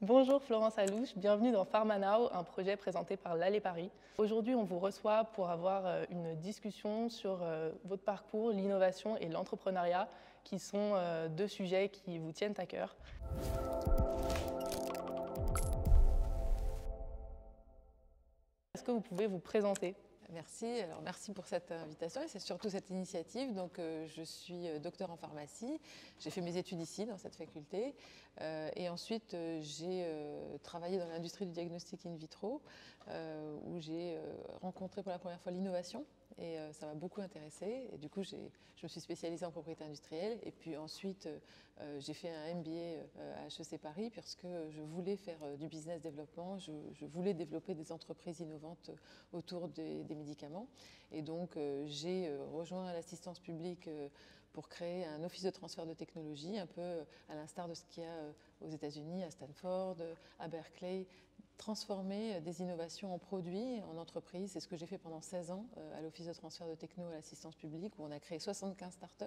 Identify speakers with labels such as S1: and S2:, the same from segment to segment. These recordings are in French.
S1: Bonjour Florence Alouche, bienvenue dans Pharma Now, un projet présenté par l'Allée Paris. Aujourd'hui, on vous reçoit pour avoir une discussion sur votre parcours, l'innovation et l'entrepreneuriat, qui sont deux sujets qui vous tiennent à cœur. Est-ce que vous pouvez vous présenter ?
S2: Merci. Alors, merci pour cette invitation et c'est surtout cette initiative. Donc, je suis docteur en pharmacie. J'ai fait mes études ici, dans cette faculté. Et ensuite, j'ai travaillé dans l'industrie du diagnostic in vitro, où j'ai rencontré pour la première fois l'innovation. Et ça m'a beaucoup intéressée. Et du coup, je me suis spécialisée en propriété industrielle. Et puis ensuite, j'ai fait un MBA à HEC Paris parce que je voulais faire du business développement. Je voulais développer des entreprises innovantes autour des médicaments. Et donc, j'ai rejoint l'assistance publique pour créer un office de transfert de technologie, un peu à l'instar de ce qu'il y a aux États-Unis, à Stanford, à Berkeley, transformer des innovations en produits, en entreprises. C'est ce que j'ai fait pendant 16 ans à l'Office de transfert de techno à l'assistance publique, où on a créé 75 startups,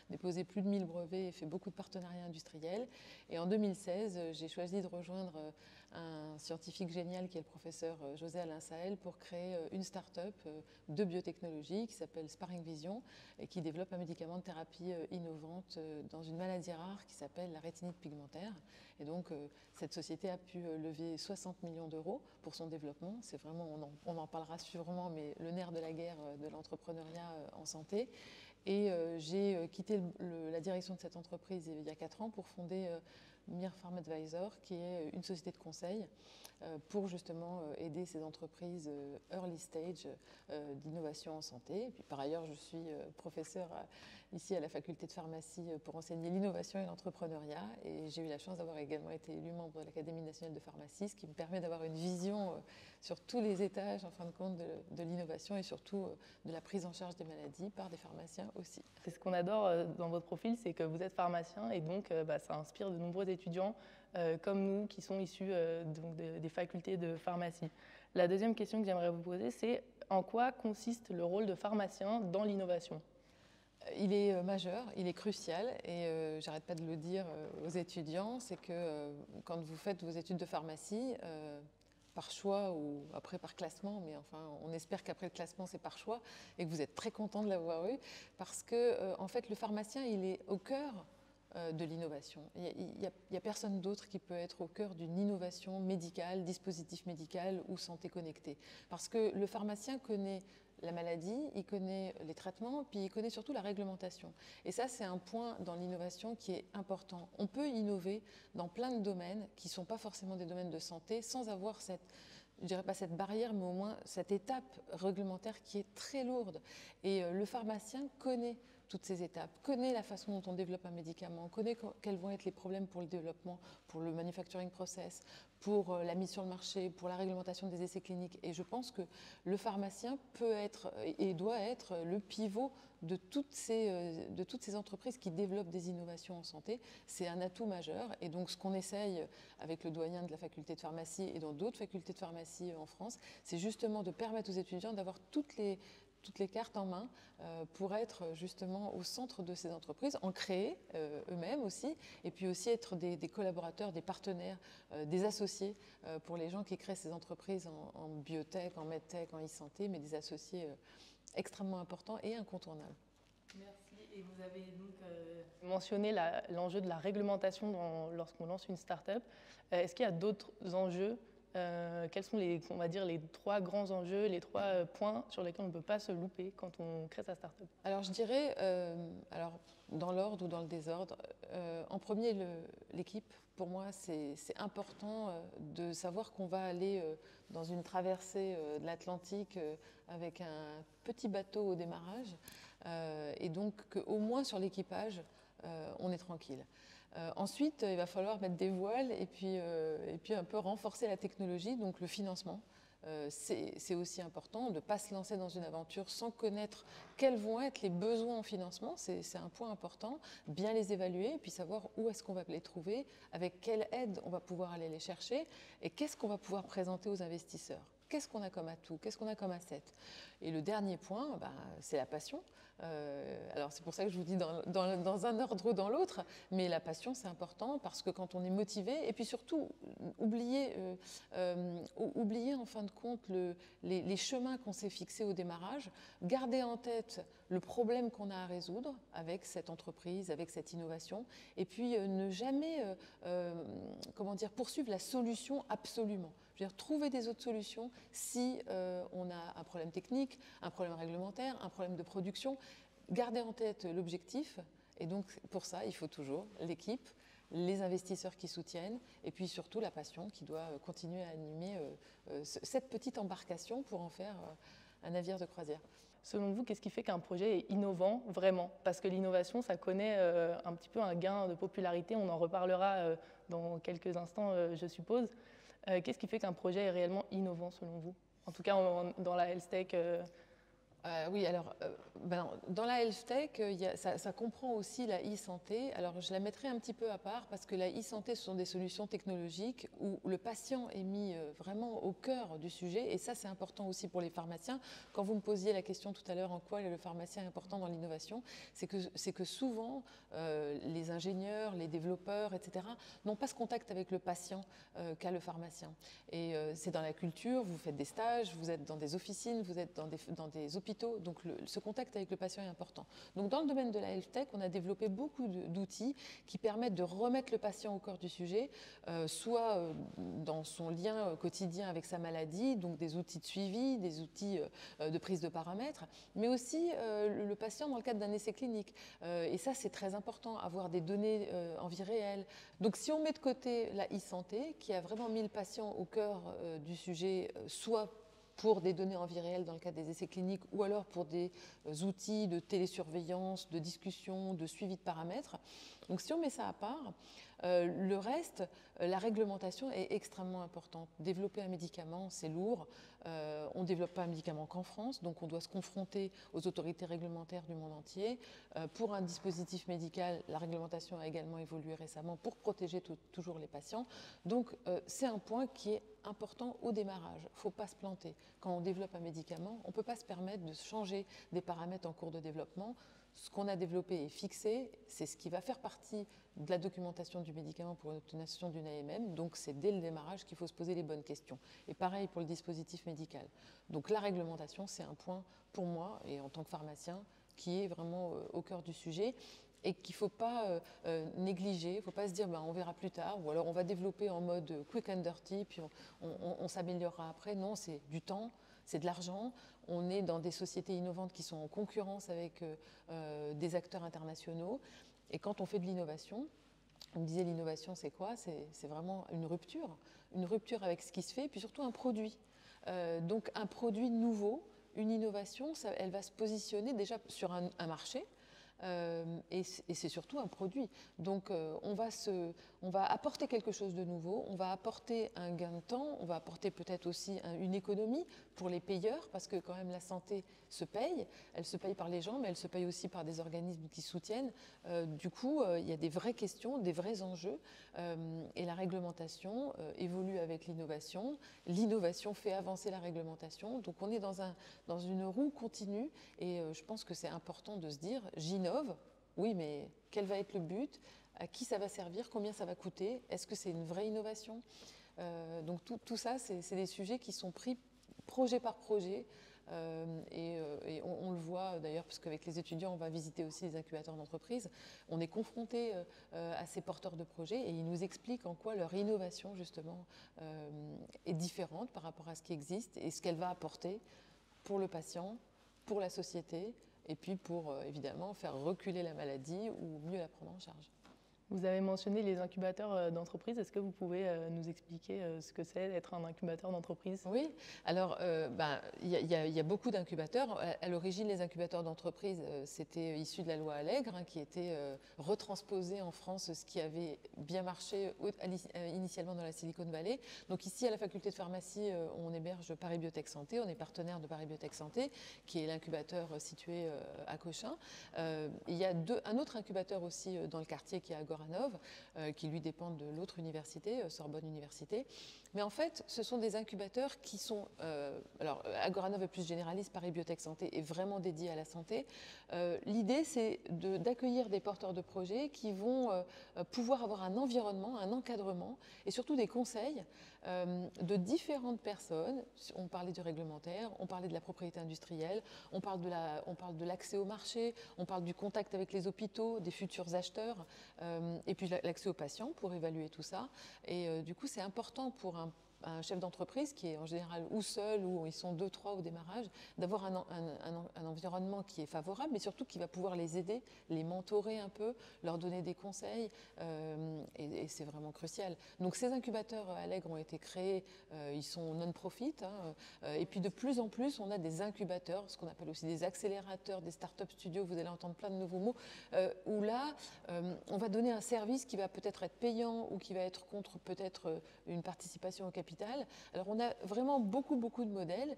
S2: déposé plus de 1000 brevets et fait beaucoup de partenariats industriels. Et en 2016, j'ai choisi de rejoindre un scientifique génial qui est le professeur José Alain Sahel pour créer une startup de biotechnologie qui s'appelle Sparring Vision et qui développe un médicament de thérapie innovante dans une maladie rare qui s'appelle la rétinite pigmentaire. Et donc, cette société a pu lever 60 millions d'euros pour son développement. C'est vraiment, on en parlera sûrement, mais le nerf de la guerre de l'entrepreneuriat en santé. Et j'ai quitté la direction de cette entreprise il y a 4 ans pour fonder Mir Pharm Advisor, qui est une société de conseil pour justement aider ces entreprises early stage d'innovation en santé. Et puis par ailleurs, je suis professeure ici à la faculté de pharmacie pour enseigner l'innovation et l'entrepreneuriat. Et j'ai eu la chance d'avoir également été élue membre de l'Académie nationale de pharmacie, ce qui me permet d'avoir une vision sur tous les étages, en fin de compte, de l'innovation et surtout de la prise en charge des maladies par des pharmaciens aussi.
S1: C'est ce qu'on adore dans votre profil, c'est que vous êtes pharmacien et donc ça inspire de nombreux étudiants comme nous qui sont issus des facultés de pharmacie. La deuxième question que j'aimerais vous poser, c'est en quoi consiste le rôle de pharmacien dans l'innovation ?
S2: Il est majeur, il est crucial et j'arrête pas de le dire aux étudiants, c'est que quand vous faites vos études de pharmacie, par choix ou après par classement, mais enfin on espère qu'après le classement c'est par choix et que vous êtes très content de l'avoir eu parce que en fait le pharmacien il est au cœur de l'innovation. Il n'y a personne d'autre qui peut être au cœur d'une innovation médicale, dispositif médical ou santé connectée. Parce que le pharmacien connaît la maladie, il connaît les traitements, puis il connaît surtout la réglementation. Et ça, c'est un point dans l'innovation qui est important. On peut innover dans plein de domaines qui ne sont pas forcément des domaines de santé sans avoir cette, je dirais pas cette barrière, mais au moins cette étape réglementaire qui est très lourde. Et le pharmacien connaît toutes ces étapes, connaît la façon dont on développe un médicament, connaît quels vont être les problèmes pour le développement, pour le manufacturing process, pour la mise sur le marché, pour la réglementation des essais cliniques. Et je pense que le pharmacien peut être et doit être le pivot de toutes ces entreprises qui développent des innovations en santé. C'est un atout majeur. Et donc ce qu'on essaye avec le doyen de la faculté de pharmacie et dans d'autres facultés de pharmacie en France, c'est justement de permettre aux étudiants d'avoir toutes les cartes en main pour être justement au centre de ces entreprises, en créer eux-mêmes aussi, et puis aussi être des collaborateurs, des partenaires, des associés pour les gens qui créent ces entreprises en biotech, en medtech, en e-santé, mais des associés extrêmement importants et incontournables.
S1: Merci. Et vous avez donc mentionné l'enjeu de la réglementation lorsqu'on lance une start-up. Est-ce qu'il y a d'autres enjeux ? Quels sont les 3 grands enjeux, les 3 points sur lesquels on ne peut pas se louper quand on crée sa start-up?
S2: Alors je dirais, dans l'ordre ou dans le désordre, en premier l'équipe. Pour moi, c'est important de savoir qu'on va aller dans une traversée de l'Atlantique avec un petit bateau au démarrage et donc qu'au moins sur l'équipage, on est tranquille. Ensuite, il va falloir mettre des voiles et puis un peu renforcer la technologie, donc le financement. C'est aussi important de ne pas se lancer dans une aventure sans connaître quels vont être les besoins en financement, c'est un point important, bien les évaluer et puis savoir où est-ce qu'on va les trouver, avec quelle aide on va pouvoir aller les chercher et qu'est-ce qu'on va pouvoir présenter aux investisseurs. Qu'est-ce qu'on a comme atout? Qu'est-ce qu'on a comme asset? Et le dernier point, c'est la passion. Alors c'est pour ça que je vous dis dans un ordre ou dans l'autre, mais la passion c'est important parce que quand on est motivé, et puis surtout oublier en fin de compte les chemins qu'on s'est fixés au démarrage, garder en tête le problème qu'on a à résoudre avec cette entreprise, avec cette innovation, et puis ne jamais poursuivre la solution absolument. Je veux dire, trouver des autres solutions si on a un problème technique, un problème réglementaire, un problème de production. Garder en tête l'objectif, et donc pour ça, il faut toujours l'équipe, les investisseurs qui soutiennent, et puis surtout la passion qui doit continuer à animer cette petite embarcation pour en faire un navire de croisière.
S1: Selon vous, qu'est-ce qui fait qu'un projet est innovant vraiment? Parce que l'innovation, ça connaît un petit peu un gain de popularité, on en reparlera dans quelques instants, je suppose. Qu'est-ce qui fait qu'un projet est réellement innovant selon vous? En tout cas, dans la health tech
S2: oui, alors dans la health tech, ça comprend aussi la e-santé. Alors je la mettrai un petit peu à part parce que la e-santé, ce sont des solutions technologiques où le patient est mis vraiment au cœur du sujet, et ça c'est important aussi pour les pharmaciens. Quand vous me posiez la question tout à l'heure en quoi le pharmacien est important dans l'innovation, c'est que souvent les ingénieurs, les développeurs, etc. n'ont pas ce contact avec le patient qu'a le pharmacien. Et c'est dans la culture, vous faites des stages, vous êtes dans des officines, vous êtes dans des hôpitaux. Donc ce contact avec le patient est important. Donc dans le domaine de la health tech, on a développé beaucoup d'outils qui permettent de remettre le patient au cœur du sujet, soit dans son lien quotidien avec sa maladie, donc des outils de suivi, des outils de prise de paramètres, mais aussi le patient dans le cadre d'un essai clinique. Et ça, c'est très important, avoir des données en vie réelle. Donc si on met de côté la e-santé, qui a vraiment mis le patient au cœur du sujet, soit pour des données en vie réelle dans le cadre des essais cliniques ou alors pour des outils de télésurveillance, de discussion, de suivi de paramètres. Donc si on met ça à part, le reste, la réglementation est extrêmement importante. Développer un médicament, c'est lourd. On ne développe pas un médicament qu'en France, donc on doit se confronter aux autorités réglementaires du monde entier. Pour un dispositif médical, la réglementation a également évolué récemment pour protéger toujours les patients. Donc c'est un point qui est important au démarrage. Il ne faut pas se planter. Quand on développe un médicament, on ne peut pas se permettre de changer des paramètres en cours de développement. Ce qu'on a développé est fixé, c'est ce qui va faire partie de la documentation du médicament pour l'obtention d'une AMM, donc c'est dès le démarrage qu'il faut se poser les bonnes questions. Et pareil pour le dispositif médical. Donc la réglementation, c'est un point pour moi, et en tant que pharmacien, qui est vraiment au cœur du sujet, et qu'il ne faut pas négliger, il ne faut pas se dire on verra plus tard, ou alors on va développer en mode quick and dirty, puis on s'améliorera après. Non, c'est du temps, c'est de l'argent. On est dans des sociétés innovantes qui sont en concurrence avec des acteurs internationaux. Et quand on fait de l'innovation, on me disait l'innovation c'est quoi? C'est vraiment une rupture avec ce qui se fait, et puis surtout un produit. Donc un produit nouveau, une innovation, elle va se positionner déjà sur un marché. Et c'est surtout un produit. Donc on va apporter quelque chose de nouveau, on va apporter un gain de temps, on va apporter peut-être aussi une économie pour les payeurs, parce que quand même la santé se paye, elle se paye par les gens, mais elle se paye aussi par des organismes qui soutiennent. Du coup, il y a des vraies questions, des vrais enjeux, et la réglementation évolue avec l'innovation. L'innovation fait avancer la réglementation, donc on est dans une roue continue, et je pense que c'est important de se dire, j'innove, oui, mais quel va être le but? À qui ça va servir? Combien ça va coûter? Est-ce que c'est une vraie innovation? Donc tout ça, c'est des sujets qui sont pris projet par projet. Et on le voit d'ailleurs, parce qu'avec les étudiants, on va visiter aussi les incubateurs d'entreprise. On est confronté à ces porteurs de projets et ils nous expliquent en quoi leur innovation, justement, est différente par rapport à ce qui existe et ce qu'elle va apporter pour le patient, pour la société, et puis pour, évidemment, faire reculer la maladie ou mieux la prendre en charge.
S1: Vous avez mentionné les incubateurs d'entreprise. Est-ce que vous pouvez nous expliquer ce que c'est d'être un incubateur d'entreprise?
S2: Oui, alors il y a beaucoup d'incubateurs. À l'origine, les incubateurs d'entreprise, c'était issu de la loi Allègre, qui était retransposée en France, ce qui avait bien marché initialement dans la Silicon Valley. Donc ici, à la faculté de pharmacie, on héberge Paris Biotech Santé. On est partenaire de Paris Biotech Santé, qui est l'incubateur situé à Cochin. Il y a un autre incubateur aussi dans le quartier qui est Agora Agoranov, qui lui dépend de l'autre université, Sorbonne Université. Mais en fait, ce sont des incubateurs qui sont... alors, Agoranov est plus généraliste, Paris Biotech Santé est vraiment dédié à la santé. L'idée, c'est d'accueillir des porteurs de projets qui vont pouvoir avoir un environnement, un encadrement et surtout des conseils de différentes personnes. On parlait du réglementaire, on parlait de la propriété industrielle, on parle de l'accès au marché, on parle du contact avec les hôpitaux, des futurs acheteurs, et puis l'accès aux patients pour évaluer tout ça. Et du coup, c'est important pour un chef d'entreprise qui est en général ou seul ou ils sont 2, 3 au démarrage, d'avoir un environnement qui est favorable, mais surtout qui va pouvoir les aider, les mentorer un peu, leur donner des conseils, et c'est vraiment crucial. Donc ces incubateurs Allègre ont été créés, ils sont non-profit, hein, et puis de plus en plus on a des incubateurs, ce qu'on appelle aussi des accélérateurs, des start-up studios, vous allez entendre plein de nouveaux mots, où là on va donner un service qui va peut-être être payant ou qui va être contre peut-être une participation au capital. Alors on a vraiment beaucoup de modèles.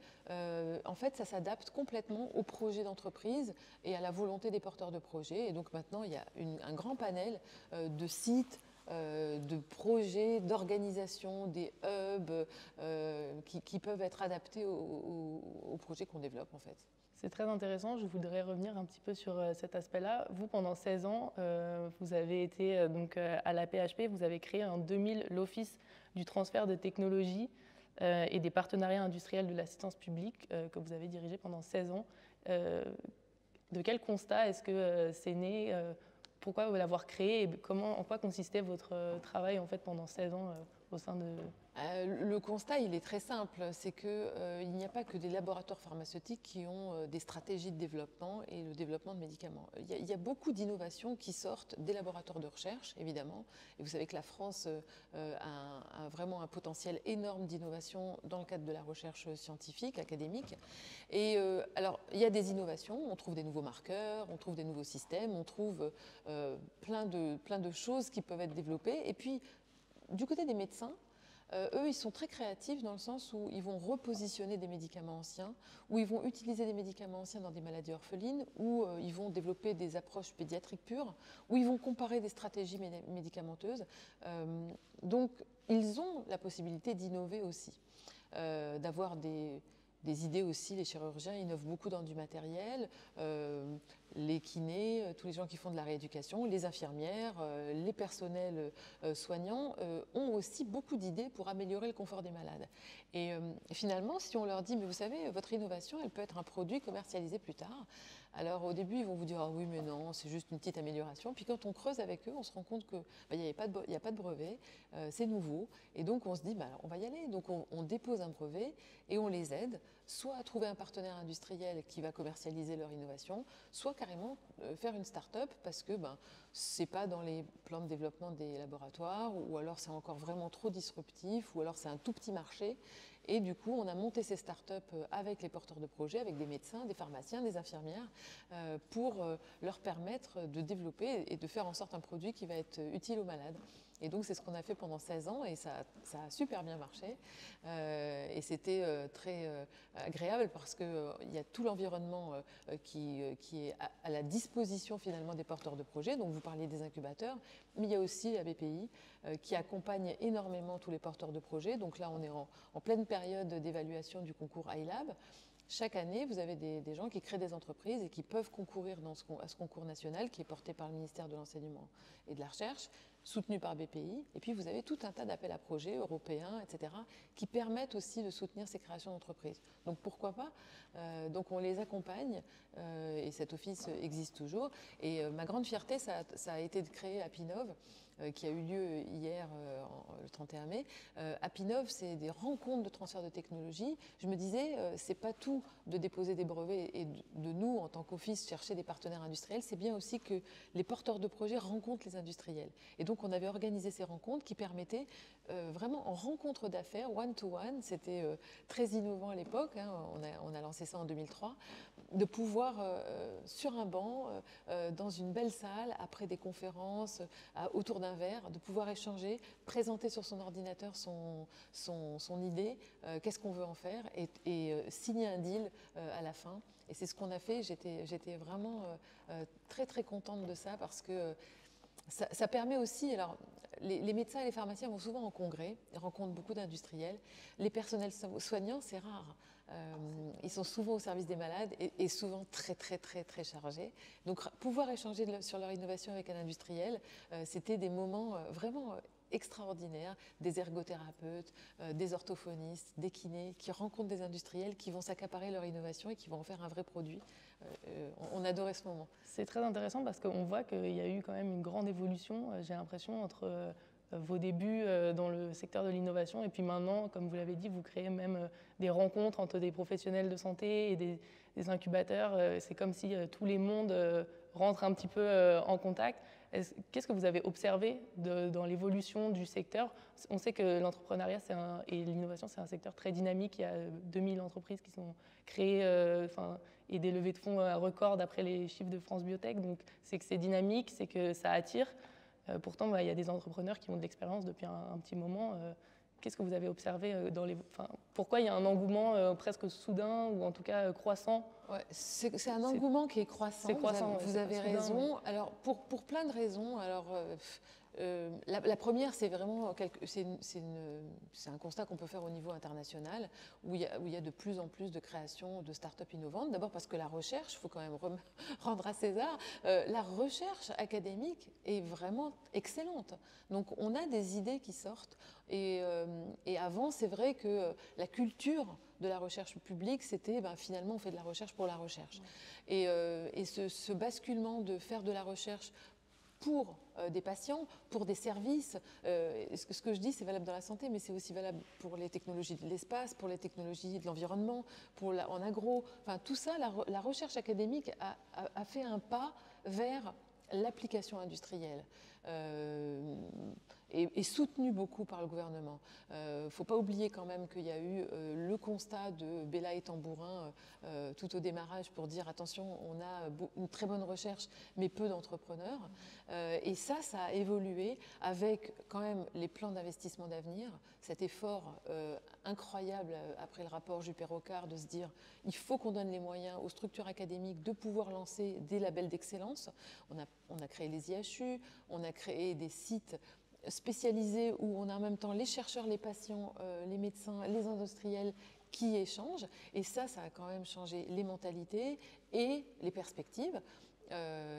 S2: En fait, ça s'adapte complètement au projet d'entreprise et à la volonté des porteurs de projets. Et donc maintenant, il y a un grand panel de sites, de projets, d'organisations, des hubs qui peuvent être adaptés aux projets qu'on développe en fait.
S1: C'est très intéressant. Je voudrais revenir un petit peu sur cet aspect-là. Vous, pendant 16 ans, vous avez été donc, à la PHP, vous avez créé en 2000 l'Office du transfert de technologie et des partenariats industriels de l'assistance publique que vous avez dirigé pendant 16 ans. De quel constat est-ce que c'est né pourquoi l'avoir créé et en quoi consistait votre travail en fait, pendant 16 ans au sein de...
S2: Le constat, il est très simple, c'est qu'il n'y a pas que des laboratoires pharmaceutiques qui ont des stratégies de développement et le développement de médicaments. Il y a beaucoup d'innovations qui sortent des laboratoires de recherche, évidemment, et vous savez que la France a vraiment un potentiel énorme d'innovation dans le cadre de la recherche scientifique, académique. Et alors, il y a des innovations, on trouve des nouveaux marqueurs, on trouve des nouveaux systèmes, on trouve plein de choses qui peuvent être développées. Et puis, du côté des médecins, eux, ils sont très créatifs dans le sens où ils vont repositionner des médicaments anciens, où ils vont utiliser des médicaments anciens dans des maladies orphelines, où ils vont développer des approches pédiatriques pures, où ils vont comparer des stratégies médicamenteuses. Donc, ils ont la possibilité d'innover aussi, d'avoir des idées aussi. Les chirurgiens innovent beaucoup dans du matériel, les kinés, tous les gens qui font de la rééducation, les infirmières, les personnels soignants ont aussi beaucoup d'idées pour améliorer le confort des malades. Et finalement, si on leur dit, mais vous savez, votre innovation, elle peut être un produit commercialisé plus tard. Alors au début, ils vont vous dire, ah oui, mais non, c'est juste une petite amélioration. Puis quand on creuse avec eux, on se rend compte qu'il n'y a pas de brevet, c'est nouveau. Et donc on se dit, bah, on va y aller. Donc on dépose un brevet et on les aide, soit à trouver un partenaire industriel qui va commercialiser leur innovation, soit carrément faire une start-up parce que ce n'est pas dans les plans de développement des laboratoires, ou alors c'est encore vraiment trop disruptif, ou alors c'est un tout petit marché. Et du coup, on a monté ces startups avec les porteurs de projets, avec des médecins, des pharmaciens, des infirmières, pour leur permettre de développer et de faire en sorte un produit qui va être utile aux malades. Et donc, c'est ce qu'on a fait pendant 16 ans et ça a super bien marché. Et c'était très agréable parce qu'il y a tout l'environnement qui est à la disposition finalement des porteurs de projets. Donc, vous parliez des incubateurs, mais il y a aussi la BPI qui accompagne énormément tous les porteurs de projets. Donc là, on est en pleine période d'évaluation du concours iLab. Chaque année, vous avez des gens qui créent des entreprises et qui peuvent concourir à ce concours national qui est porté par le ministère de l'Enseignement et de la Recherche, soutenu par BPI. Et puis, vous avez tout un tas d'appels à projets européens, etc., qui permettent aussi de soutenir ces créations d'entreprises. Donc, pourquoi pas donc, on les accompagne et cet office existe toujours. Et ma grande fierté, ça a été de créer Apinov, qui a eu lieu hier, le 31 mai. Apinov, c'est des rencontres de transfert de technologie. Je me disais, c'est pas tout de déposer des brevets et de nous, en tant qu'office, chercher des partenaires industriels. C'est bien aussi que les porteurs de projets rencontrent les industriels. Et donc, on avait organisé ces rencontres qui permettaient vraiment en rencontre d'affaires, one-to-one, c'était très innovant à l'époque, hein, on a lancé ça en 2003, de pouvoir, sur un banc, dans une belle salle, après des conférences, autour d'un verre, de pouvoir échanger, présenter sur son ordinateur son idée, qu'est-ce qu'on veut en faire, et signer un deal à la fin. Et c'est ce qu'on a fait. J'étais vraiment très très contente de ça parce que Ça permet aussi, alors les médecins et les pharmaciens vont souvent en congrès, ils rencontrent beaucoup d'industriels. Les personnels soignants, c'est rare. Ils sont souvent au service des malades et souvent très chargés. Donc pouvoir échanger sur leur innovation avec un industriel, c'était des moments vraiment extraordinaires, des ergothérapeutes, des orthophonistes, des kinés qui rencontrent des industriels qui vont s'accaparer leur innovation et qui vont en faire un vrai produit. On adorait ce moment.
S1: C'est très intéressant parce qu'on voit qu'il y a eu quand même une grande évolution, j'ai l'impression, entre vos débuts dans le secteur de l'innovation et puis maintenant, comme vous l'avez dit, vous créez même des rencontres entre des professionnels de santé et des incubateurs. C'est comme si tous les mondes rentrent un petit peu en contact. Qu'est-ce que vous avez observé dans l'évolution du secteur? On sait que l'entrepreneuriat et l'innovation, c'est un secteur très dynamique. Il y a 2000 entreprises qui sont créées et des levées de fonds à record d'après les chiffres de France Biotech. Donc, c'est que c'est dynamique, c'est que ça attire. Pourtant, il y a des entrepreneurs qui ont de l'expérience depuis un petit moment. Qu'est-ce que vous avez observé pourquoi il y a un engouement presque soudain ou en tout cas croissant?
S2: Ouais, c'est un engouement qui est croissant.
S1: C'est croissant,
S2: vous avez raison. Mais... Alors pour plein de raisons. Alors la première, c'est vraiment c'est un constat qu'on peut faire au niveau international où il y a de plus en plus de créations de start-up innovantes. D'abord parce que la recherche, il faut quand même rendre à César, la recherche académique est vraiment excellente. Donc on a des idées qui sortent et avant, c'est vrai que la culture de la recherche publique, c'était finalement on fait de la recherche pour la recherche. Et ce basculement de faire de la recherche pour des patients, pour des services. Ce que je dis, c'est valable dans la santé, mais c'est aussi valable pour les technologies de l'espace, pour les technologies de l'environnement, en agro. Enfin, tout ça, la recherche académique a fait un pas vers l'application industrielle. Et soutenu beaucoup par le gouvernement. Il ne faut pas oublier quand même qu'il y a eu le constat de Bella et Tambourin tout au démarrage pour dire attention, on a une très bonne recherche mais peu d'entrepreneurs. Et ça a évolué avec quand même les plans d'investissement d'avenir, cet effort incroyable après le rapport Juppé-Rocard de se dire il faut qu'on donne les moyens aux structures académiques de pouvoir lancer des labels d'excellence. On a créé les IHU, on a créé des sites spécialisés où on a en même temps les chercheurs, les patients, les médecins, les industriels qui échangent. Et ça a quand même changé les mentalités et les perspectives.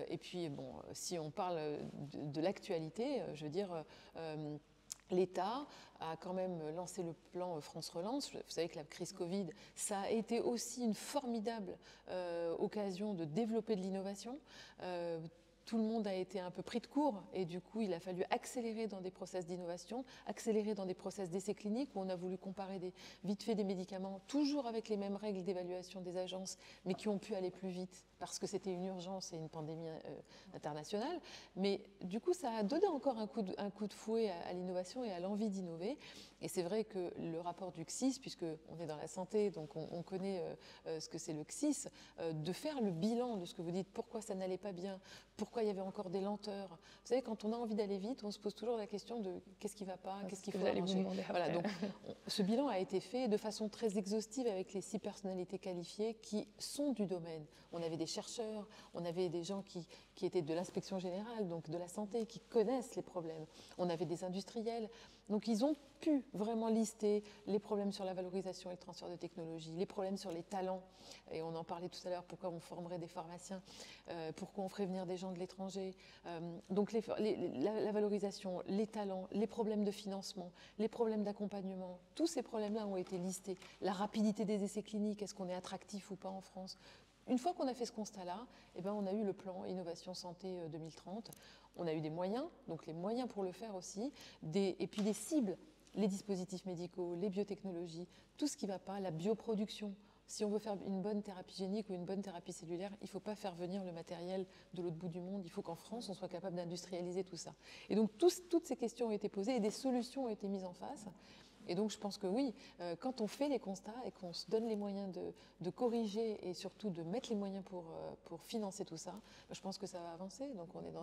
S2: Et puis, bon, si on parle de l'actualité, je veux dire, l'État a quand même lancé le plan France Relance. Vous savez que la crise Covid, ça a été aussi une formidable occasion de développer de l'innovation. Tout le monde a été un peu pris de court et du coup, il a fallu accélérer dans des process d'innovation, accélérer dans des process d'essais cliniques où on a voulu comparer vite fait des médicaments, toujours avec les mêmes règles d'évaluation des agences, mais qui ont pu aller plus vite parce que c'était une urgence et une pandémie internationale. Mais du coup, ça a donné encore un coup de fouet à l'innovation et à l'envie d'innover. Et c'est vrai que le rapport du CSIS, puisqu'on est dans la santé, donc on connaît ce que c'est le CSIS, de faire le bilan de ce que vous dites, pourquoi ça n'allait pas bien, pourquoi il y avait encore des lenteurs. Vous savez, quand on a envie d'aller vite, on se pose toujours la question de qu'est-ce qui ne va pas, qu'est-ce qu'il faut arranger. Voilà, donc ce bilan a été fait de façon très exhaustive avec les 6 personnalités qualifiées qui sont du domaine. On avait des chercheurs, on avait des gens qui étaient de l'inspection générale, donc de la santé, qui connaissent les problèmes. On avait des industriels. Donc ils ont pu vraiment lister les problèmes sur la valorisation et le transfert de technologie, les problèmes sur les talents, et on en parlait tout à l'heure, pourquoi on formerait des pharmaciens, pourquoi on ferait venir des gens de l'étranger. Donc la valorisation, les talents, les problèmes de financement, les problèmes d'accompagnement, tous ces problèmes-là ont été listés. La rapidité des essais cliniques, est-ce qu'on est attractif ou pas en France ? Une fois qu'on a fait ce constat-là, on a eu le plan Innovation Santé 2030. On a eu des moyens, donc les moyens pour le faire aussi, et puis des cibles, les dispositifs médicaux, les biotechnologies, tout ce qui ne va pas, la bioproduction. Si on veut faire une bonne thérapie génique ou une bonne thérapie cellulaire, il ne faut pas faire venir le matériel de l'autre bout du monde. Il faut qu'en France, on soit capable d'industrialiser tout ça. Et donc, toutes ces questions ont été posées et des solutions ont été mises en face. Et donc je pense que oui, quand on fait les constats et qu'on se donne les moyens de corriger et surtout de mettre les moyens pour financer tout ça, je pense que ça va avancer. Donc on est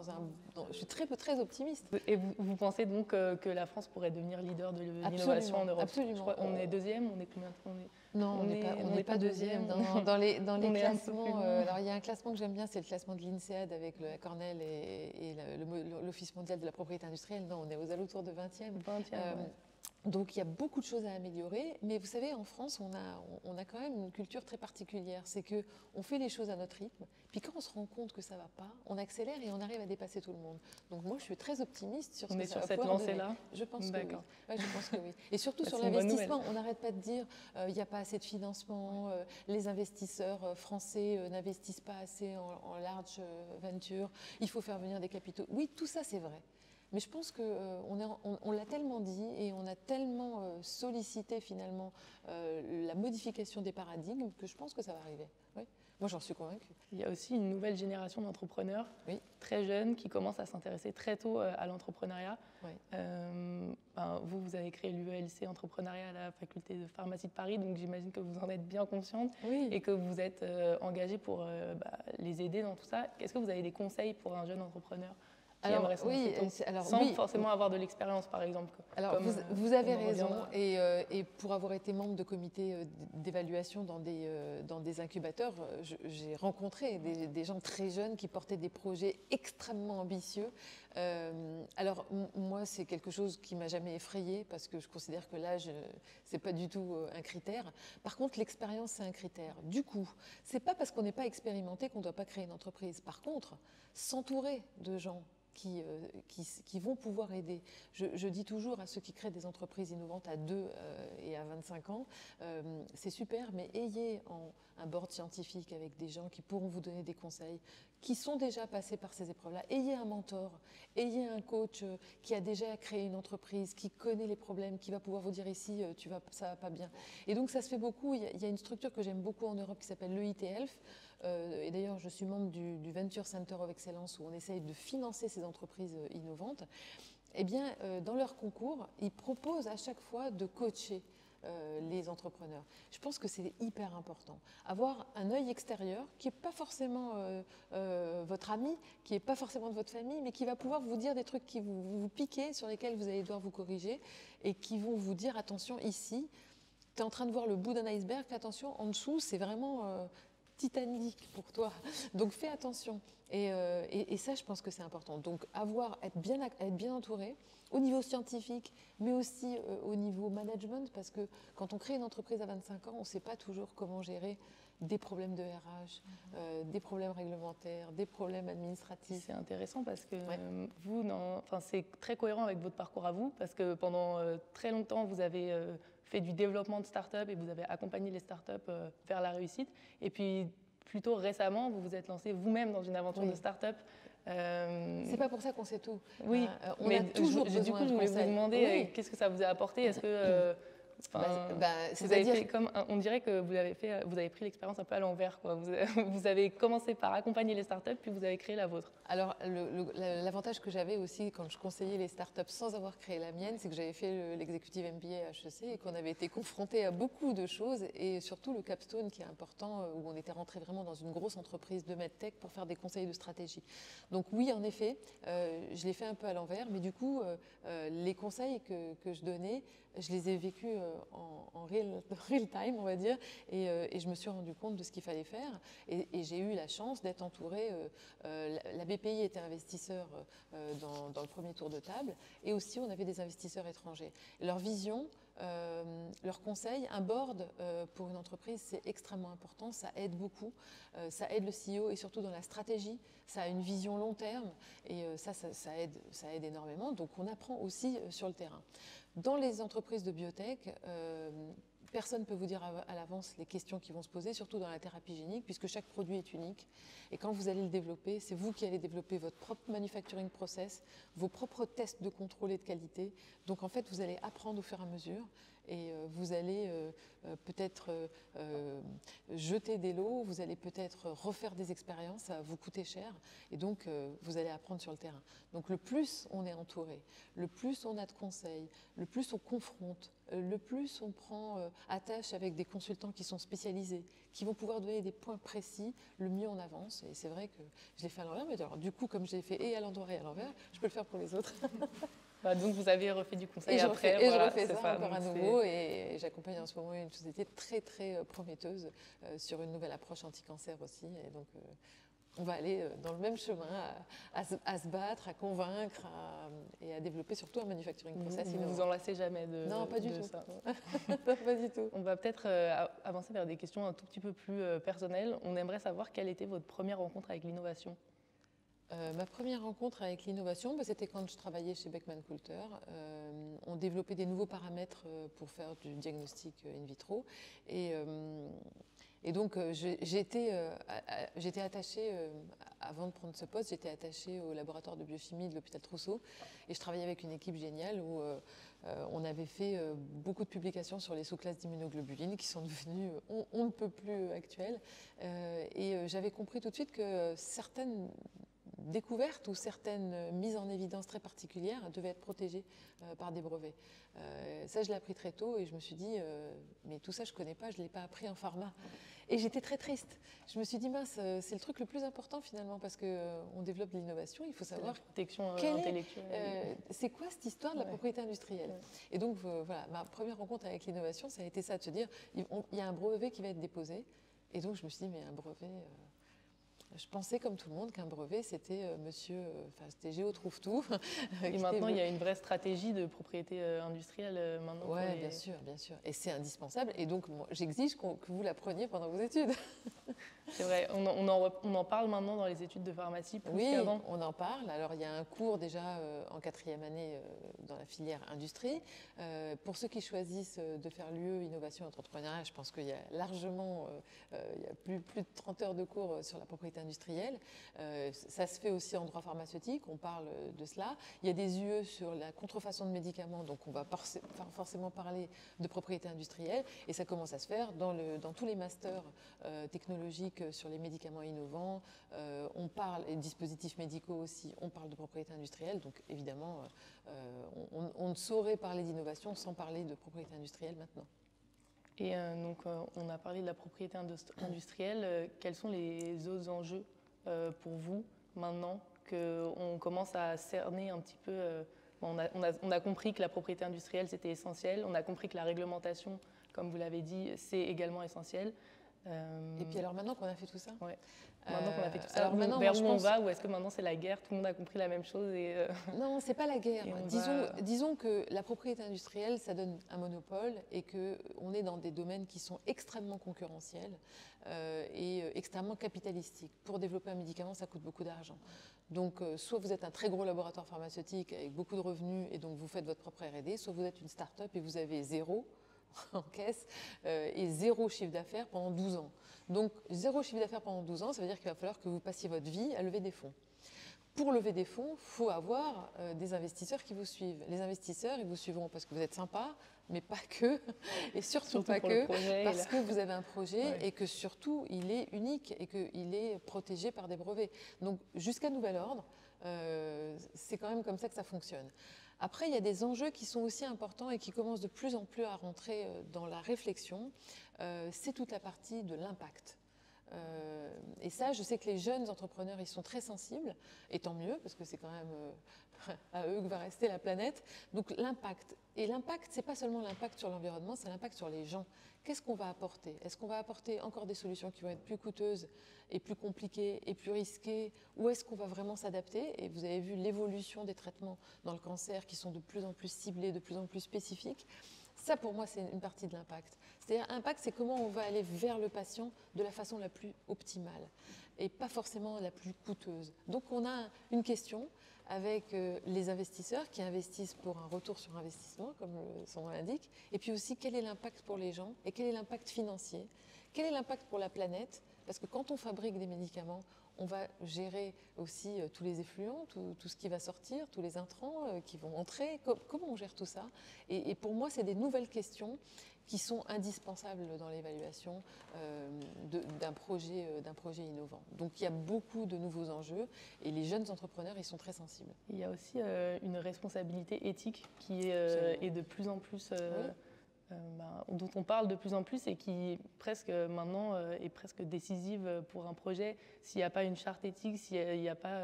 S2: je suis très optimiste.
S1: Et vous pensez donc que la France pourrait devenir leader de l'innovation en Europe?
S2: Absolument.
S1: On est deuxième, on est combien?
S2: Non, on n'est pas deuxième. Dans les classements, alors il y a un classement que j'aime bien, c'est le classement de l'INSEAD avec la Cornell et l'Office mondial de la propriété industrielle. Non, on est aux alentours de 20e. Donc il y a beaucoup de choses à améliorer, mais vous savez, en France, on a quand même une culture très particulière. C'est qu'on fait les choses à notre rythme, puis quand on se rend compte que ça ne va pas, on accélère et on arrive à dépasser tout le monde. Donc moi, je suis très optimiste sur ce que ça va pouvoir donner. On est sur cette lancée-là? Je pense que oui. Ouais, je pense que oui. Et surtout sur l'investissement, on n'arrête pas de dire il n'y a pas assez de financement, les investisseurs français n'investissent pas assez en large venture, il faut faire venir des capitaux. Oui, tout ça, c'est vrai. Mais je pense qu'on l'a tellement dit et on a tellement sollicité finalement la modification des paradigmes que je pense que ça va arriver. Oui. Moi, j'en suis convaincue.
S1: Il y a aussi une nouvelle génération d'entrepreneurs très jeunes qui commencent à s'intéresser très tôt à l'entrepreneuriat.
S2: Oui.
S1: Vous avez créé l'UELC Entrepreneuriat à la faculté de pharmacie de Paris, donc j'imagine que vous en êtes bien consciente et que vous êtes engagée pour les aider dans tout ça. Est-ce que vous avez des conseils pour un jeune entrepreneur sans forcément avoir de l'expérience, par exemple?
S2: Alors, vous avez raison, et pour avoir été membre de comités d'évaluation dans des incubateurs, j'ai rencontré des gens très jeunes qui portaient des projets extrêmement ambitieux. Alors, moi, c'est quelque chose qui m'a jamais effrayée, parce que je considère que l'âge, c'est pas du tout un critère. Par contre, l'expérience, c'est un critère. Du coup, c'est pas parce qu'on n'est pas expérimenté qu'on ne doit pas créer une entreprise. Par contre, s'entourer de gens qui vont pouvoir aider. Je dis toujours à ceux qui créent des entreprises innovantes à 2 et à 25 ans, c'est super, mais ayez un board scientifique avec des gens qui pourront vous donner des conseils, qui sont déjà passés par ces épreuves-là. Ayez un mentor, ayez un coach qui a déjà créé une entreprise, qui connaît les problèmes, qui va pouvoir vous dire ici, ça va pas bien. Et donc ça se fait beaucoup. Il y a une structure que j'aime beaucoup en Europe qui s'appelle l'EIT-Health. Et d'ailleurs, je suis membre du Venture Center of Excellence où on essaye de financer ces entreprises innovantes. Eh bien, dans leur concours, ils proposent à chaque fois de coacher les entrepreneurs. Je pense que c'est hyper important. Avoir un œil extérieur qui n'est pas forcément votre ami, qui n'est pas forcément de votre famille, mais qui va pouvoir vous dire des trucs qui vous piquent, sur lesquels vous allez devoir vous corriger et qui vont vous dire attention, ici, tu es en train de voir le bout d'un iceberg, fais attention, en dessous, c'est vraiment titanique pour toi. Donc fais attention. Et ça, je pense que c'est important. Donc être bien entouré au niveau scientifique, mais aussi au niveau management, parce que quand on crée une entreprise à 25 ans, on ne sait pas toujours comment gérer des problèmes de RH, des problèmes réglementaires, des problèmes administratifs.
S1: C'est intéressant parce que c'est très cohérent avec votre parcours à vous, parce que pendant très longtemps, vous avez fait du développement de start-up et vous avez accompagné les start-up vers la réussite. Et puis, plutôt récemment, vous vous êtes lancé vous-même dans une aventure de start-up.
S2: C'est pas pour ça qu'on sait tout.
S1: Oui,
S2: on a toujours besoin
S1: du coup, je voulais vous demander qu'est-ce que ça vous a apporté. Est-ce que on dirait que vous avez pris l'expérience un peu à l'envers, quoi. Vous avez commencé par accompagner les startups, puis vous avez créé la vôtre.
S2: Alors, l'avantage que j'avais aussi quand je conseillais les startups sans avoir créé la mienne, c'est que j'avais fait l'executive MBA à HEC et qu'on avait été confronté à beaucoup de choses, et surtout le capstone qui est important, où on était rentré vraiment dans une grosse entreprise de medtech pour faire des conseils de stratégie. Donc oui, en effet, je l'ai fait un peu à l'envers, mais du coup, les conseils que je donnais, je les ai vécus en real time, on va dire, et je me suis rendu compte de ce qu'il fallait faire. Et j'ai eu la chance d'être entourée. La BPI était investisseur dans le premier tour de table, et aussi on avait des investisseurs étrangers. Leur vision, leurs conseils, un board pour une entreprise, c'est extrêmement important, ça aide beaucoup, ça aide le CEO, et surtout dans la stratégie, ça a une vision long terme, et ça aide énormément. Donc on apprend aussi sur le terrain. Dans les entreprises de biotech, personne ne peut vous dire à l'avance les questions qui vont se poser, surtout dans la thérapie génique, puisque chaque produit est unique. Et quand vous allez le développer, c'est vous qui allez développer votre propre manufacturing process, vos propres tests de contrôle et de qualité. Donc en fait, vous allez apprendre au fur et à mesure, et vous allez peut-être jeter des lots, vous allez peut-être refaire des expériences, ça va vous coûter cher, et donc vous allez apprendre sur le terrain. Donc le plus on est entouré, le plus on a de conseils, le plus on confronte le plus on prend attache avec des consultants qui sont spécialisés, qui vont pouvoir donner des points précis, le mieux on avance. Et c'est vrai que je l'ai fait à l'envers, mais alors, du coup, comme je l'ai fait et à l'endroit et à l'envers, je peux le faire pour les autres.
S1: Bah, donc vous avez refait du conseil
S2: et
S1: après.
S2: Je
S1: voilà,
S2: refais ça encore à nouveau.
S1: C'est...
S2: Et j'accompagne en ce moment une société très, très prometteuse sur une nouvelle approche anti-cancer aussi. Et donc, on va aller dans le même chemin, à se battre, à convaincre et à développer surtout un manufacturing process innovant.
S1: Vous vous enlacez jamais de
S2: Non, pas du tout.
S1: Ça.
S2: Non, pas du tout.
S1: On va peut-être avancer vers des questions un tout petit peu plus personnelles. On aimerait savoir quelle était votre première rencontre avec l'innovation.
S2: Ma première rencontre avec l'innovation, c'était quand je travaillais chez Beckman Coulter. On développait des nouveaux paramètres pour faire du diagnostic in vitro. Et donc, j'étais attachée, avant de prendre ce poste, j'étais attachée au laboratoire de biochimie de l'hôpital Trousseau. Et je travaillais avec une équipe géniale où on avait fait beaucoup de publications sur les sous-classes d'immunoglobulines qui sont devenues on ne peut plus actuelles. Et j'avais compris tout de suite que certaines découvertes ou certaines mises en évidence très particulières devaient être protégées par des brevets. Ça, je l'ai appris très tôt et je me suis dit, mais tout ça, je ne connais pas, je ne l'ai pas appris en pharma. Et j'étais très triste. Je me suis dit, mince, c'est le truc le plus important finalement parce qu'on développe de l'innovation, il faut savoir
S1: la protection intellectuelle.
S2: C'est quoi cette histoire de la propriété industrielle. Et donc, voilà, ma première rencontre avec l'innovation, ça a été ça, de se dire, il y a un brevet qui va être déposé. Et donc, je me suis dit, mais un brevet... Je pensais, comme tout le monde, qu'un brevet, c'était c'était Géo trouve tout.
S1: Et maintenant, il y a une vraie stratégie de propriété industrielle maintenant.
S2: Oui, bien sûr, bien sûr. Et c'est indispensable. Et donc, j'exige que vous la preniez pendant vos études.
S1: C'est vrai. On en parle maintenant dans les études de pharmacie plus qu'avant.
S2: Oui, on en parle. Alors, il y a un cours déjà en 4e année dans la filière industrie. Pour ceux qui choisissent de faire l'UE Innovation et Entrepreneuriat, je pense qu'il y a largement il y a plus de 30 heures de cours sur la propriété industrielle. Ça se fait aussi en droit pharmaceutique, on parle de cela. Il y a des UE sur la contrefaçon de médicaments, donc on va forcément parler de propriété industrielle. Et ça commence à se faire dans tous les masters technologiques sur les médicaments innovants. On parle, et dispositifs médicaux aussi, on parle de propriété industrielle. Donc évidemment, on ne saurait parler d'innovation sans parler de propriété industrielle maintenant.
S1: Et donc, on a parlé de la propriété industrielle. Quels sont les autres enjeux pour vous maintenant qu'on commence à cerner un petit peu on a compris que la propriété industrielle, c'était essentiel. On a compris que la réglementation, comme vous l'avez dit, c'est également essentiel.
S2: Et puis alors maintenant qu'on a fait tout ça,
S1: maintenant qu'on a fait tout ça, vers où on va, ou est-ce que maintenant c'est la guerre, tout le monde a compris la même chose
S2: Non, c'est pas la guerre. Disons que la propriété industrielle, ça donne un monopole et qu'on est dans des domaines qui sont extrêmement concurrentiels et extrêmement capitalistiques. Pour développer un médicament, ça coûte beaucoup d'argent. Donc, soit vous êtes un très gros laboratoire pharmaceutique avec beaucoup de revenus et donc vous faites votre propre R&D, soit vous êtes une start-up et vous avez zéro en caisse et zéro chiffre d'affaires pendant 12 ans. Donc, zéro chiffre d'affaires pendant 12 ans, ça veut dire qu'il va falloir que vous passiez votre vie à lever des fonds. Pour lever des fonds, il faut avoir des investisseurs qui vous suivent. Les investisseurs, ils vous suivront parce que vous êtes sympa, mais pas que, et surtout pas que, parce que vous avez un projet et que surtout, il est unique et qu'il est protégé par des brevets. Donc, jusqu'à nouvel ordre, c'est quand même comme ça que ça fonctionne. Après, il y a des enjeux qui sont aussi importants et qui commencent de plus en plus à rentrer dans la réflexion. C'est toute la partie de l'impact. Et ça, je sais que les jeunes entrepreneurs, ils sont très sensibles, et tant mieux, parce que c'est quand même à eux que va rester la planète. Donc l'impact. Et l'impact, c'est pas seulement l'impact sur l'environnement, c'est l'impact sur les gens. Qu'est-ce qu'on va apporter? Est-ce qu'on va apporter encore des solutions qui vont être plus coûteuses et plus compliquées et plus risquées? Ou est-ce qu'on va vraiment s'adapter? Et vous avez vu l'évolution des traitements dans le cancer qui sont de plus en plus ciblés, de plus en plus spécifiques. Ça, pour moi, c'est une partie de l'impact. C'est-à-dire, l'impact, c'est comment on va aller vers le patient de la façon la plus optimale et pas forcément la plus coûteuse. Donc, on a une question avec les investisseurs qui investissent pour un retour sur investissement, comme son nom l'indique, et puis aussi quel est l'impact pour les gens et quel est l'impact financier, quel est l'impact pour la planète, parce que quand on fabrique des médicaments, on va gérer aussi tous les effluents, tout ce qui va sortir, tous les intrants qui vont entrer. Comment on gère tout ça? Et pour moi, c'est des nouvelles questions qui sont indispensables dans l'évaluation d'un projet innovant. Donc il y a beaucoup de nouveaux enjeux et les jeunes entrepreneurs, ils sont très sensibles.
S1: Il y a aussi une responsabilité éthique qui est de plus en plus dont on parle de plus en plus et qui presque maintenant est presque décisive pour un projet. S'il n'y a pas une charte éthique, s'il n'y a pas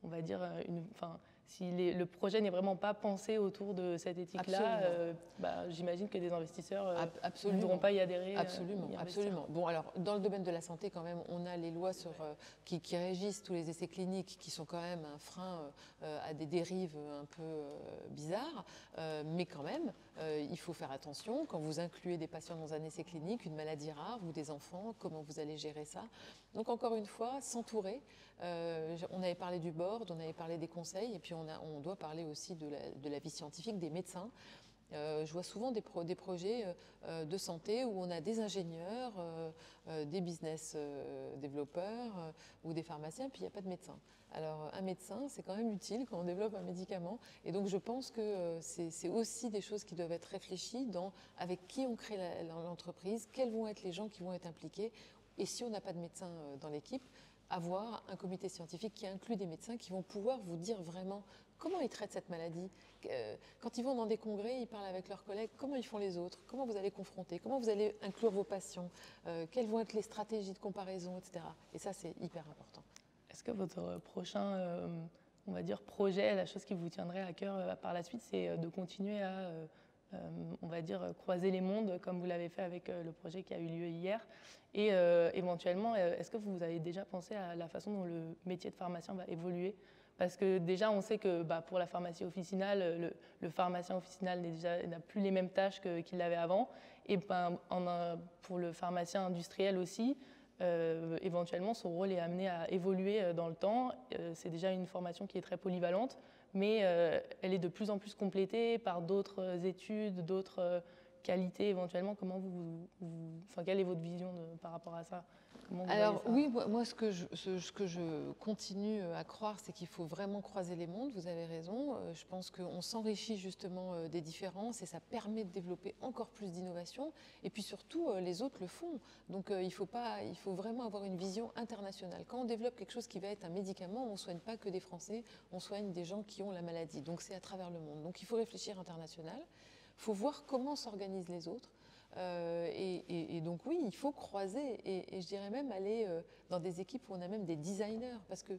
S1: on va dire si le projet n'est vraiment pas pensé autour de cette éthique-là, j'imagine que des investisseurs ne voudront pas y adhérer.
S2: Absolument. Bon, alors, dans le domaine de la santé, quand même, on a les lois qui régissent tous les essais cliniques, qui sont quand même un frein à des dérives un peu bizarres. Mais quand même, il faut faire attention. Quand vous incluez des patients dans un essai clinique, une maladie rare ou des enfants, comment vous allez gérer ça? Donc, encore une fois, s'entourer. On avait parlé du board, on avait parlé des conseils, et puis on doit parler aussi de la vie scientifique, des médecins. Je vois souvent des projets de santé où on a des ingénieurs, des business développeurs ou des pharmaciens, puis il n'y a pas de médecin. Alors un médecin, c'est quand même utile quand on développe un médicament. Et donc je pense que c'est aussi des choses qui doivent être réfléchies dans avec qui on crée l'entreprise, quels vont être les gens qui vont être impliqués. Et si on n'a pas de médecin dans l'équipe, avoir un comité scientifique qui inclut des médecins qui vont pouvoir vous dire vraiment comment ils traitent cette maladie. Quand ils vont dans des congrès, ils parlent avec leurs collègues, comment ils font les autres, comment vous allez confronter, comment vous allez inclure vos patients, quelles vont être les stratégies de comparaison, etc. Et ça, c'est hyper important.
S1: Est-ce que votre prochain, on va dire, projet, la chose qui vous tiendrait à cœur par la suite, c'est de continuer à, on va dire, croiser les mondes, comme vous l'avez fait avec le projet qui a eu lieu hier? Et éventuellement, est-ce que vous avez déjà pensé à la façon dont le métier de pharmacien va évoluer? Parce que déjà, on sait que pour la pharmacie officinale, le pharmacien officinal n'a plus les mêmes tâches qu'il avait avant. Et pour le pharmacien industriel aussi, éventuellement, son rôle est amené à évoluer dans le temps. C'est déjà une formation qui est très polyvalente, mais elle est de plus en plus complétée par d'autres études, d'autres qualités éventuellement. Quelle est votre vision par rapport à ça?
S2: Alors oui, moi ce que je continue à croire, c'est qu'il faut vraiment croiser les mondes, vous avez raison. Je pense qu'on s'enrichit justement des différences et ça permet de développer encore plus d'innovation. Et puis surtout, les autres le font. Donc il faut vraiment avoir une vision internationale. Quand on développe quelque chose qui va être un médicament, on ne soigne pas que des Français, on soigne des gens qui ont la maladie. Donc c'est à travers le monde. Donc il faut réfléchir international. Il faut voir comment s'organisent les autres. Et donc oui, il faut croiser et je dirais même aller dans des équipes où on a même des designers parce que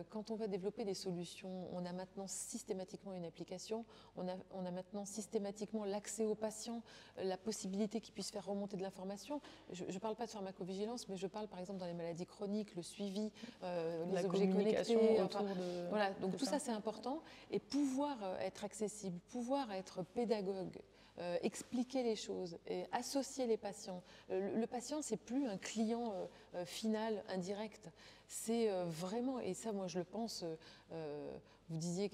S2: quand on va développer des solutions, on a maintenant systématiquement une application, on a maintenant systématiquement l'accès aux patients, la possibilité qu'ils puissent faire remonter de l'information. Je ne parle pas de pharmacovigilance, mais je parle par exemple dans les maladies chroniques, le suivi, les objets connectés. Voilà, donc tout ça c'est important et pouvoir être accessible, pouvoir être pédagogue. Expliquer les choses, et associer les patients. Le patient, c'est plus un client final, indirect. C'est vraiment, et ça, moi, je le pense. Vous disiez,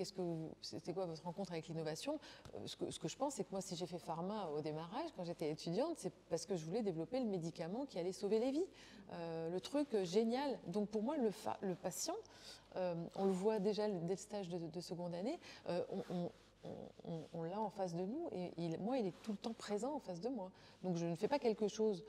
S2: c'était quoi votre rencontre avec l'innovation? Ce que je pense, c'est que moi, si j'ai fait pharma au démarrage, quand j'étais étudiante, c'est parce que je voulais développer le médicament qui allait sauver les vies. Le truc génial. Donc, pour moi, le patient, on le voit déjà dès le stage de seconde année, on l'a en face de nous et il est tout le temps présent en face de moi. Donc je ne fais pas quelque chose,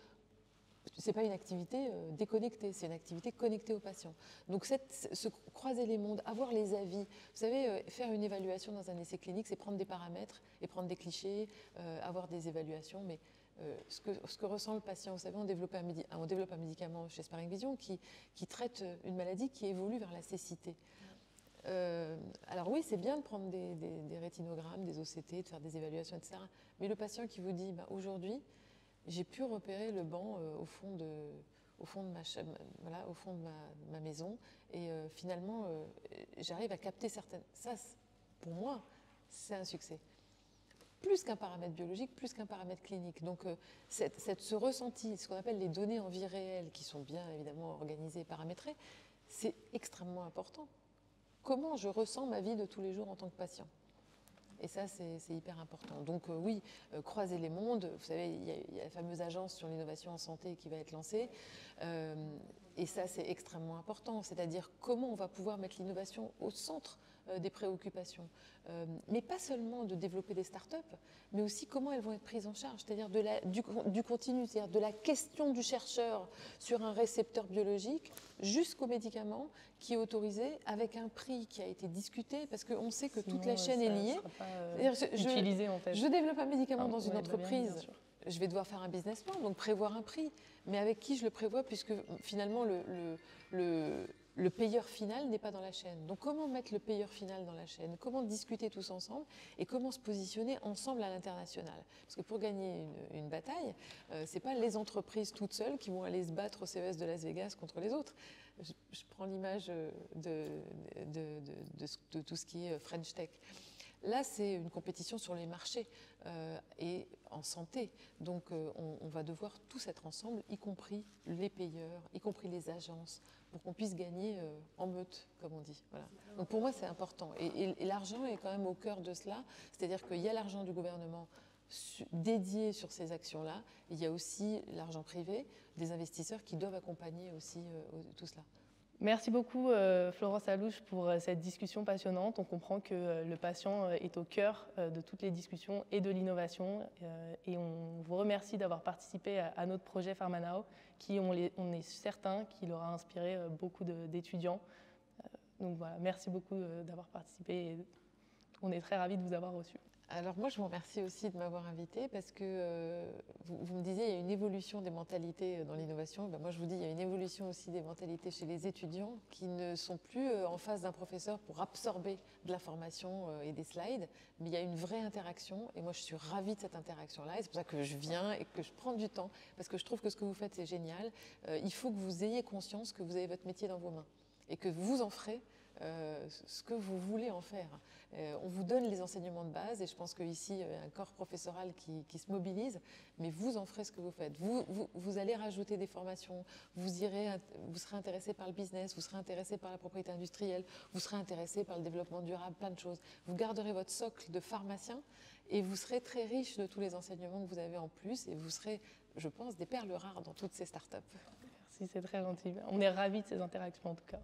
S2: c'est pas une activité déconnectée, c'est une activité connectée aux patients. Donc se croiser les mondes, avoir les avis, vous savez, faire une évaluation dans un essai clinique, c'est prendre des paramètres et prendre des clichés, avoir des évaluations, mais ce que ressent le patient, vous savez, on développe un médicament chez Sparing Vision qui traite une maladie qui évolue vers la cécité. Alors oui, c'est bien de prendre des rétinogrammes, des OCT, de faire des évaluations, etc. Mais le patient qui vous dit, aujourd'hui, j'ai pu repérer le banc au fond de ma maison et finalement, j'arrive à capter certaines... Ça, pour moi, c'est un succès. Plus qu'un paramètre biologique, plus qu'un paramètre clinique. Donc ce ressenti, ce qu'on appelle les données en vie réelle, qui sont bien évidemment organisées et paramétrées, c'est extrêmement important. Comment je ressens ma vie de tous les jours en tant que patient. Et ça, c'est hyper important. Donc oui, croiser les mondes. Vous savez, il y a la fameuse agence sur l'innovation en santé qui va être lancée. Et ça, c'est extrêmement important. C'est-à-dire comment on va pouvoir mettre l'innovation au centre des préoccupations. Mais pas seulement de développer des startups, mais aussi comment elles vont être prises en charge, c'est-à-dire du continu, c'est-à-dire de la question du chercheur sur un récepteur biologique jusqu'au médicament qui est autorisé avec un prix qui a été discuté, parce qu'on sait que toute la chaîne est liée. Je développe un médicament dans une entreprise, je vais devoir faire un business plan, donc prévoir un prix. Mais avec qui je le prévois, puisque finalement le payeur final n'est pas dans la chaîne. Donc comment mettre le payeur final dans la chaîne? Comment discuter tous ensemble et comment se positionner ensemble à l'international? Parce que pour gagner une bataille, ce n'est pas les entreprises toutes seules qui vont aller se battre au CES de Las Vegas contre les autres. Je prends l'image de tout ce qui est French Tech. Là, c'est une compétition sur les marchés et en santé. Donc, on va devoir tous être ensemble, y compris les payeurs, y compris les agences, pour qu'on puisse gagner en meute, comme on dit. Voilà. Donc, pour moi, c'est important. Et l'argent est quand même au cœur de cela. C'est-à-dire qu'il y a l'argent du gouvernement dédié sur ces actions-là. Il y a aussi l'argent privé, des investisseurs qui doivent accompagner aussi tout cela.
S1: Merci beaucoup Florence Alouche pour cette discussion passionnante. On comprend que le patient est au cœur de toutes les discussions et de l'innovation. Et on vous remercie d'avoir participé à notre projet PharmaNow, qui, on est certain, qu'il aura inspiré beaucoup d'étudiants. Donc voilà, merci beaucoup d'avoir participé. Et on est très ravis de vous avoir reçu.
S2: Alors moi, je vous remercie aussi de m'avoir invité parce que vous me disiez il y a une évolution des mentalités dans l'innovation. Ben moi, je vous dis il y a une évolution aussi des mentalités chez les étudiants qui ne sont plus en face d'un professeur pour absorber de l'information et des slides, mais il y a une vraie interaction et moi, je suis ravie de cette interaction-là et c'est pour ça que je viens et que je prends du temps parce que je trouve que ce que vous faites, c'est génial. Il faut que vous ayez conscience que vous avez votre métier dans vos mains et que vous en ferez ce que vous voulez en faire. On vous donne les enseignements de base et je pense qu'ici, il y a un corps professoral qui se mobilise, mais vous en ferez ce que vous faites. Vous allez rajouter des formations, vous serez intéressé par le business, vous serez intéressé par la propriété industrielle, vous serez intéressé par le développement durable, plein de choses. Vous garderez votre socle de pharmacien et vous serez très riche de tous les enseignements que vous avez en plus et vous serez, je pense, des perles rares dans toutes ces startups.
S1: Merci, c'est très gentil. On est ravis de ces interactions en tout cas.